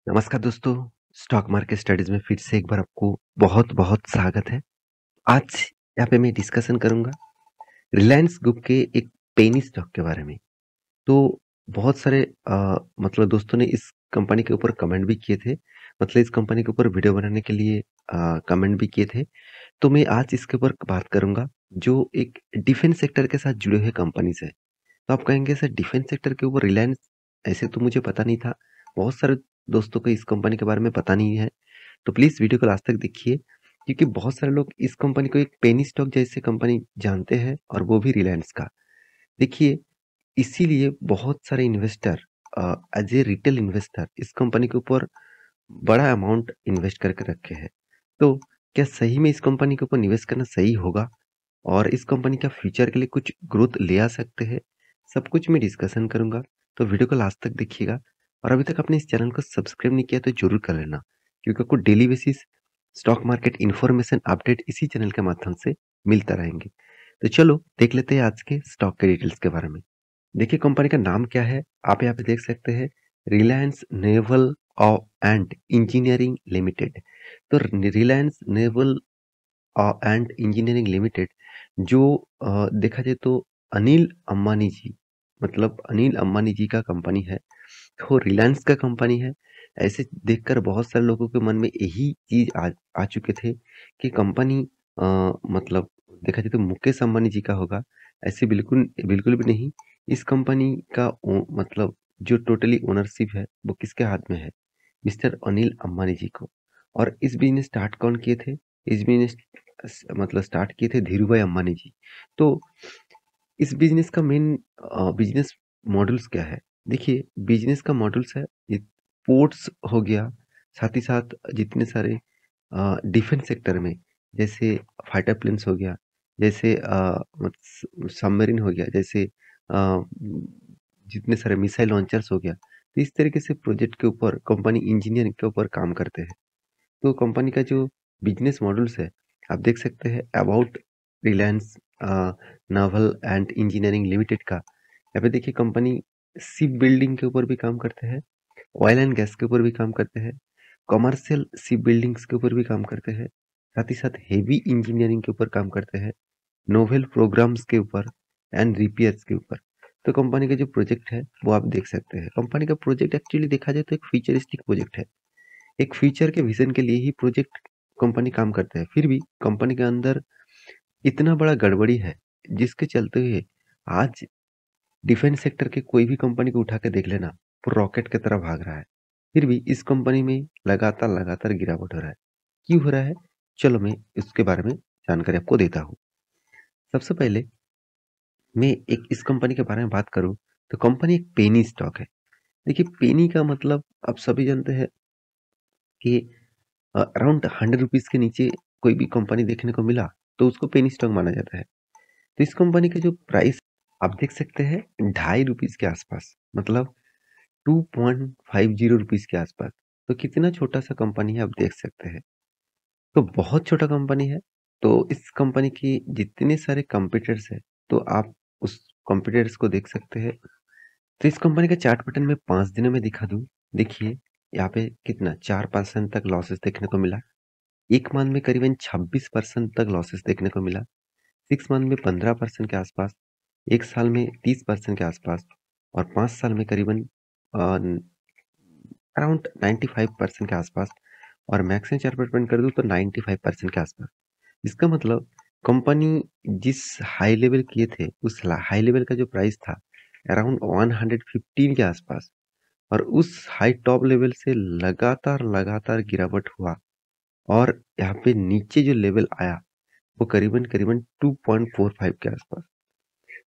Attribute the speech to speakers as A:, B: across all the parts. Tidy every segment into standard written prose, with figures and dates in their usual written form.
A: नमस्कार दोस्तों, stock market studies में फिर से एक बार आपको बहुत-बहुत स्वागत है। आज यहाँ पे मैं डिस्कशन करूँगा रिलायंस ग्रुप के एक पेनी स्टॉक के बारे में। तो बहुत सारे मतलब दोस्तों ने इस कंपनी के ऊपर कमेंट भी किए थे, मतलब इस कंपनी के ऊपर वीडियो बनाने के लिए कमेंट भी किए थे। तो मैं आज इसके ऊपर बात करूँगा, जो एक डिफेंस सेक्टर के साथ जुड़े हुए कंपनीज़ है। तो आप कहेंगे सर डिफेंस सेक्टर के ऊपर रिलायंस ऐसे तो मुझे पता नहीं था। बहुत सारे दोस्तों को इस कंपनी के बारे में पता नहीं है। तो प्लीज़ वीडियो को लास्ट तक देखिए क्योंकि बहुत सारे लोग इस कंपनी को एक पेनी स्टॉक जैसे कंपनी जानते हैं और वो भी रिलायंस का। देखिए इसीलिए बहुत सारे investor as a retail investor इस कंपनी के ऊपर बड़ा अमाउंट इन्वेस्ट करके रखे हैं। तो क्या सही में इस कंपनी के ऊपर निवेश करना सही होगा? और इस कंपनी का फ्यूचर के लिए कुछ ग्रोथ ले आ सकते हैं, सब कुछ मैं डिस्कशन करूँगा, तो वीडियो को लास्ट तक देखिएगा और अभी तक आपने इस चैनल को सब्सक्राइब नहीं किया तो ज़रूर कर लेना, क्योंकि आपको daily basis stock market information update इसी चैनल के माध्यम से मिलता रहेंगे। तो चलो देख लेते हैं आज के स्टॉक के डिटेल्स के बारे में। देखिए कंपनी का नाम क्या है, आप यहाँ पे देख सकते हैं Reliance naval and engineering limited. तो Reliance naval and engineering limited जो देखा जाए तो अनिल अंबानी जी मतलब अनिल अंबानी जी का कंपनी है। तो रिलायंस का कंपनी है। ऐसे देखकर बहुत सारे लोगों के मन में यही चीज आ चुके थे कि कंपनी मतलब देखा जाए तो मुकेश अंबानी जी का होगा। ऐसे बिल्कुल बिल्कुल भी नहीं। इस कंपनी का मतलब जो टोटली ओनरशिप है वो किसके हाथ में है? मिस्टर अनिल अंबानी जी को। और इस बिजनेस स्टार्ट कौन किए थे? इस बिजनेस मतलब स्टार्ट किए थे धीरूभाई अंबानी जी। तो इस बिजनेस का मेन बिजनेस मॉडल्स क्या है? देखिए बिजनेस का मॉडल्स है ये पोर्ट्स हो गया, साथ ही साथ जितने सारे डिफेंस सेक्टर में जैसे फाइटर प्लेन्स हो गया, जैसे सबमरीन हो गया, जैसे जितने सारे मिसाइल लॉन्चर्स हो गया। तो इस तरीके से प्रोजेक्ट के ऊपर कंपनी इंजीनियरिंग के ऊपर काम करते हैं। तो कंपनी का जो बिजनेस मॉडल्स है, आप देख सकते हैं about Reliance novel and engineering limited का। यहाँ पे देखिए कंपनी शिप बिल्डिंग के ऊपर भी काम करते हैं, ऑयल एंड गैस के ऊपर भी काम करते हैं, कमर्शियल शिप बिल्डिंग्स के ऊपर भी काम करते हैं, साथ ही साथ हेवी इंजीनियरिंग के ऊपर काम करते हैं, नोवेल प्रोग्राम्स के ऊपर एंड रिपेयर्स के ऊपर। तो कंपनी का जो प्रोजेक्ट है वो आप देख सकते हैं। कंपनी का प्रोजेक्ट एक्चुअली देखा जाए तो एक फ्यूचरिस्टिक प्रोजेक्ट है। एक फ्यूचर के विजन के लिए ही प्रोजेक्ट कंपनी काम करते हैं। फिर भी कंपनी के अंदर इतना बड़ा गड़बड़ी है जिसके चलते हुए आज डिफेंस सेक्टर के कोई भी कंपनी को उठा के देख लेना, वो रॉकेट की तरह भाग रहा है। फिर भी इस कंपनी में लगातार गिरावट हो रहा है। क्यों हो रहा है? चलो मैं इसके बारे में जानकारी आपको देता हूँ। सबसे पहले मैं एक इस कंपनी के बारे में बात करूँ तो कंपनी एक पेनी स्टॉक है। देखिए पेनी का मतलब आप सभी जानते हैं कि अराउंड 100 रुपीज़ के नीचे कोई भी कंपनी देखने को मिला तो उसको पेनी स्टॉक माना जाता है। तो इस कंपनी का जो प्राइस आप देख सकते हैं ₹2.50 के आसपास, मतलब 2.50 रुपीज़ के आसपास। तो कितना छोटा-सा कंपनी है आप देख सकते हैं। तो बहुत छोटा कंपनी है। तो इस कंपनी की जितने सारे कॉम्पिटिटर्स हैं, तो आप उस कॉम्पिटिटर्स को देख सकते हैं। तो इस कंपनी का चार्ट पैटर्न मैं 5 दिनों में दिखा दूँ। देखिए, यहाँ पे कितना 4% तक लॉसेस देखने को मिला। 1 मंथ में करीबन 26% तक लॉसेस देखने को मिला। 6 मंथ में 15% के आसपास, 1 साल में 30% के आसपास और 5 साल में करीबन अराउंड 95% के आसपास और मैक्सिमम चार्ट पेमेंट कर दूँ तो 95% के आसपास। इसका मतलब कंपनी जिस हाई लेवल किए थे, उस हाई लेवल का जो प्राइस था अराउंड 115 के आसपास और उस हाई टॉप लेवल से लगातार गिरावट हुआ और यहाँ पे नीचे जो लेवल आया वो करीबन 2.45 के आसपास।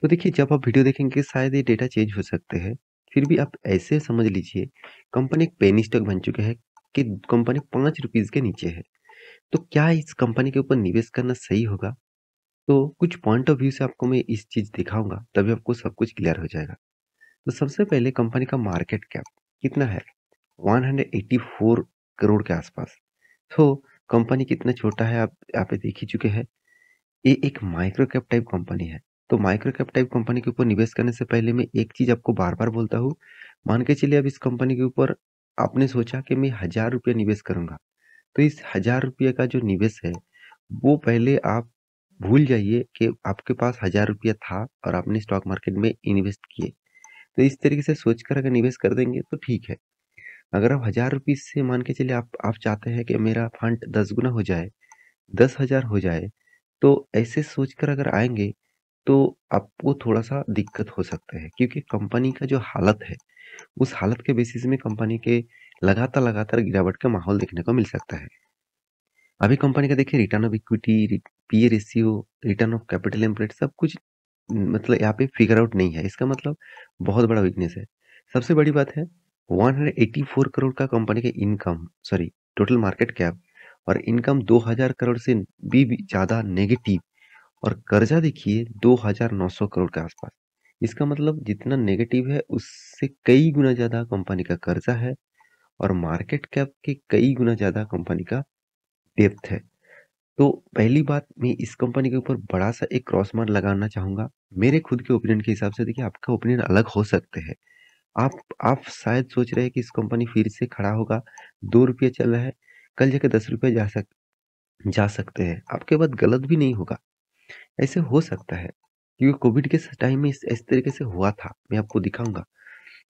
A: तो देखिए जब आप वीडियो देखेंगे शायद ये डेटा चेंज हो सकते हैं। फिर भी आप ऐसे समझ लीजिए कंपनी एक पेनी स्टॉक बन चुका है कि कंपनी 5 रुपीज़ के नीचे है। तो क्या इस कंपनी के ऊपर निवेश करना सही होगा? तो कुछ पॉइंट ऑफ व्यू से आपको मैं इस चीज़ दिखाऊँगा, तभी आपको सब कुछ क्लियर हो जाएगा। तो सबसे पहले कंपनी का मार्केट कैप कितना है? 184 करोड़ के आसपास। तो कंपनी कितना छोटा है आप यहाँ पे देख ही चुके हैं। ये एक माइक्रो कैप टाइप कंपनी है। तो माइक्रो कैप टाइप कंपनी के ऊपर निवेश करने से पहले मैं एक चीज़ आपको बार-बार बोलता हूँ, मान के चलिए आप इस कंपनी के ऊपर आपने सोचा कि मैं ₹1000 निवेश करूँगा, तो इस ₹1000 का जो निवेश है, वो पहले आप भूल जाइए कि आपके पास ₹1000 था और आपने स्टॉक मार्केट में इन्वेस्ट किए। तो इस तरीके से सोचकर अगर निवेश कर देंगे तो ठीक है। अगर आप ₹1000 से मान के चलिए आप चाहते हैं कि मेरा फंड 10 गुना हो जाए, 10,000 हो जाए, तो ऐसे सोचकर अगर आएँगे, तो आपको थोड़ा-सा दिक्कत हो सकता है क्योंकि कंपनी का जो हालत है, उस हालत के बेसिस में कंपनी के लगातार-लगातार गिरावट का माहौल देखने को मिल सकता है। अभी कंपनी का देखिए return of equity, PE ratio, return of capital employed सब कुछ मतलब यहाँ पे फिगर आउट नहीं है। इसका मतलब बहुत बड़ा वीकनेस है। सबसे बड़ी बात है 184 करोड़ का कंपनी का income sorry total market cap और इनकम 2000 करोड़ से भी ज़्यादा नेगेटिव और कर्जा देखिए 2900 करोड़ के आसपास। इसका मतलब जितना नेगेटिव है उससे कई गुना ज़्यादा कंपनी का कर्जा है और मार्केट कैप के कई गुना ज़्यादा कंपनी का डेप्थ है। तो पहली बात मैं इस कंपनी के ऊपर बड़ा-सा एक क्रॉस मार्क लगाना चाहूँगा। मेरे खुद के ओपिनियन के हिसाब से देखिए आपका ओपिनियन अलग हो सकते हैं। आप शायद सोच रहे हैं कि इस कंपनी फिर से खड़ा होगा, ₹2 चल रहा है, कल जाके ₹10 जा सकते हैं। आपकी बात गलत भी नहीं होगा, ऐसे हो सकता है। क्योंकि कोविड के टाइम में इस तरीके से हुआ था, मैं आपको दिखाऊँगा।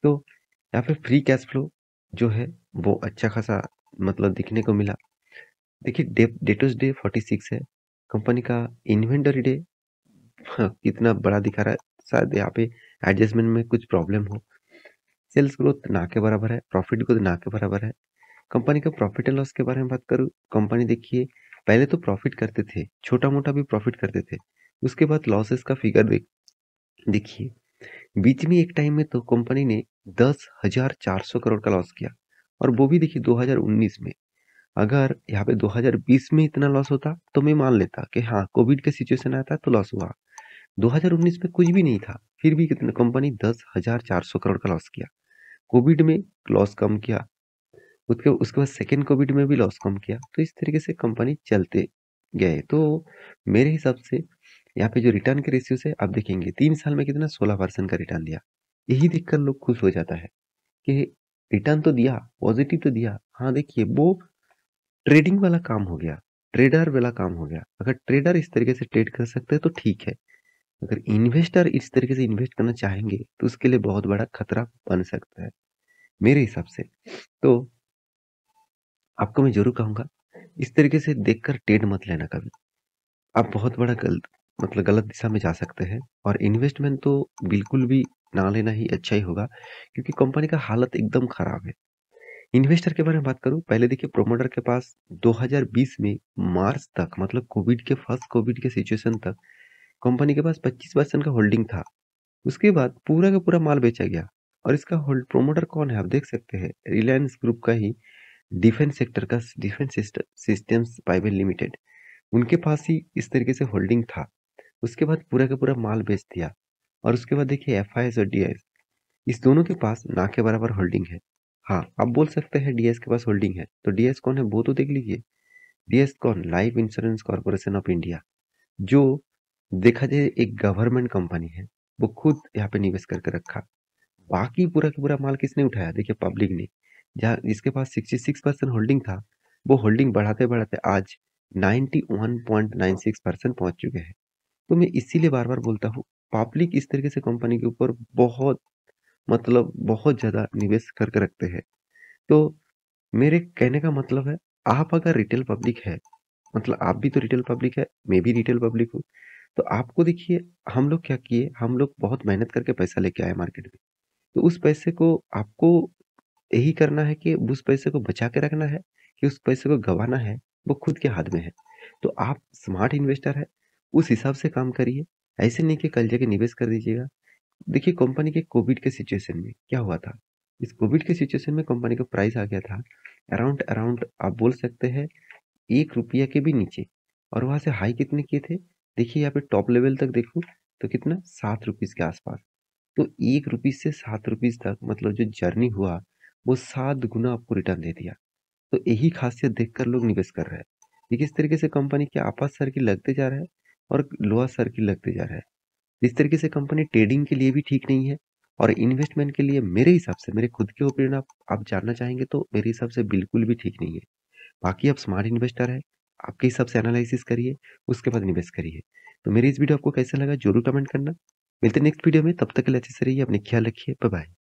A: तो यहाँ पे फ्री कैश फ्लो जो है वो अच्छा खासा मतलब दिखने को मिला। देखिए डेटर्स डे 46 है, कंपनी का इन्वेंटरी डे हाँ, कितना बड़ा दिखा रहा है, शायद यहाँ पे एडजस्टमेंट में कुछ प्रॉब्लम हो। सेल्स ग्रोथ ना के बराबर है, प्रॉफिट ग्रोथ ना के बराबर है। कंपनी का प्रॉफिट एंड लॉस के बारे में बात करूँ, कंपनी देखिए पहले तो प्रॉफिट करते थे, छोटा-मोटा भी प्रॉफिट करते थे। उसके बाद लॉसेस का फिगर देखिए, बीच में एक टाइम में तो कंपनी ने 10,400 करोड़ का लॉस किया और वो भी देखिए 2019 में। अगर यहाँ पे 2020 में इतना लॉस होता तो मैं मान लेता कि हाँ, कोविड का सिचुएशन आया था तो लॉस हुआ। 2019 में कुछ भी नहीं था, फिर भी कितना कंपनी 10,400 करोड़ का लॉस किया। कोविड में लॉस कम किया, उसके उसके बाद सेकंड कोविड में भी लॉस कम किया। तो इस तरीके से कंपनी चलते गए। तो मेरे हिसाब से यहाँ पे जो रिटर्न के रेशियोज़ है आप देखेंगे 3 साल में कितना 16% का रिटर्न दिया। यही देखकर लोग खुश हो जाता है कि रिटर्न तो दिया, पॉजिटिव तो दिया। हाँ, देखिए वो ट्रेडिंग वाला काम हो गया, ट्रेडर वाला काम हो गया। अगर ट्रेडर इस तरीके से ट्रेड कर सकते हैं तो ठीक है। अगर इन्वेस्टर इस तरीके से इन्वेस्ट करना चाहेंगे तो उसके लिए बहुत बड़ा खतरा बन सकता है, मेरे हिसाब से। तो आपको मैं ज़रूर कहूँगा, इस तरीके से देखकर ट्रेड मत लेना कभी। आप बहुत बड़ा गलत दिशा में जा सकते हैं और इन्वेस्टमेंट तो बिल्कुल भी ना लेना ही अच्छा ही होगा क्योंकि कंपनी का हालत एकदम खराब है। इन्वेस्टर के बारे में बात करूँ, पहले देखिए प्रोमोटर के पास 2020 में मार्च तक मतलब फर्स्ट कोविड के सिचुएशन तक कंपनी के पास 25% का होल्डिंग था। उसके बाद पूरा का पूरा माल बेचा गया और इसका होल्ड प्रोमोटर कौन है आप देख सकते हैं, रिलायंस ग्रुप का ही डिफेंस सेक्टर का डिफेंस सिस्टम्स प्राइवेट लिमिटेड, उनके पास ही इस तरीके से होल्डिंग था। उसके बाद पूरा का पूरा माल बेच दिया और उसके बाद देखिए एफआईएस और डीआईएस इस दोनों के पास ना के बराबर होल्डिंग है। हाँ, आप बोल सकते हैं डीएस के पास होल्डिंग है, तो डीएस कौन है वो तो देख लीजिए। डीएस कौन? Life insurance corporation of India, जो देखा जाए एक गवर्नमेंट कंपनी है, वो खुद यहाँ पे निवेश करके रखा। बाकी पूरा का पूरा माल किसने उठाया? देखिए पब्लिक ने। जहाँ जिसके पास 66% होल्डिंग था, वो होल्डिंग बढ़ाते-बढ़ाते आज 91.96% पहुँच चुके हैं। तो मैं इसीलिए बार-बार बोलता हूँ, पब्लिक इस तरीके से कंपनी के ऊपर बहुत ज़्यादा निवेश करके रखते हैं। तो मेरे कहने का मतलब है, आप अगर रिटेल पब्लिक है, मतलब आप भी तो रिटेल पब्लिक है, मैं भी रिटेल पब्लिक हूँ, तो आपको देखिए हम लोग क्या किए, हम लोग बहुत मेहनत करके पैसा लेके आए मार्केट में। तो उस पैसे को आपको यही करना है कि उस पैसे को बचा के रखना है कि उस पैसे को गँवाना है, वो खुद के हाथ में है। तो आप स्मार्ट इन्वेस्टर हैं, उस हिसाब से काम करिए। ऐसे नहीं कि कल जाके निवेश कर दीजिएगा। देखिए कंपनी के कोविड के सिचुएशन में क्या हुआ था? इस कोविड के सिचुएशन में कंपनी का प्राइस आ गया था अराउंड अराउंड आप बोल सकते हैं ₹1 के भी नीचे और वहाँ से हाई कितने किए थे? देखिए यहाँ पे टॉप लेवल तक देखूँ तो कितना ₹7 के आसपास। तो ₹1 से ₹7 तक मतलब जो जर्नी हुआ, वो 7 गुना आपको रिटर्न दे दिया। तो यही खासियत देखकर लोग निवेश कर रहे हैं। ये किस तरीके से कंपनी के अपर सर्किल लगते जा रहा है और लोअर सर्किल लगते जा रहा है। इस तरीके से कंपनी ट्रेडिंग के लिए भी ठीक नहीं है और इन्वेस्टमेंट के लिए मेरे हिसाब से, मेरे खुद के ओपिनियन आप जानना चाहेंगे तो मेरे हिसाब से बिल्कुल भी ठीक नहीं है। बाकी आप स्मार्ट इन्वेस्टर हैं, आपके हिसाब से एनालिसिस करिए, उसके बाद इन्वेस्ट करिए। तो मेरी इस वीडियो आपको कैसा लगा ज़रूर कमेंट करना। मिलते हैं नेक्स्ट वीडियो में, तब तक के लिए अच्छे से रहिए, अपने ख्याल रखिए। Bye bye.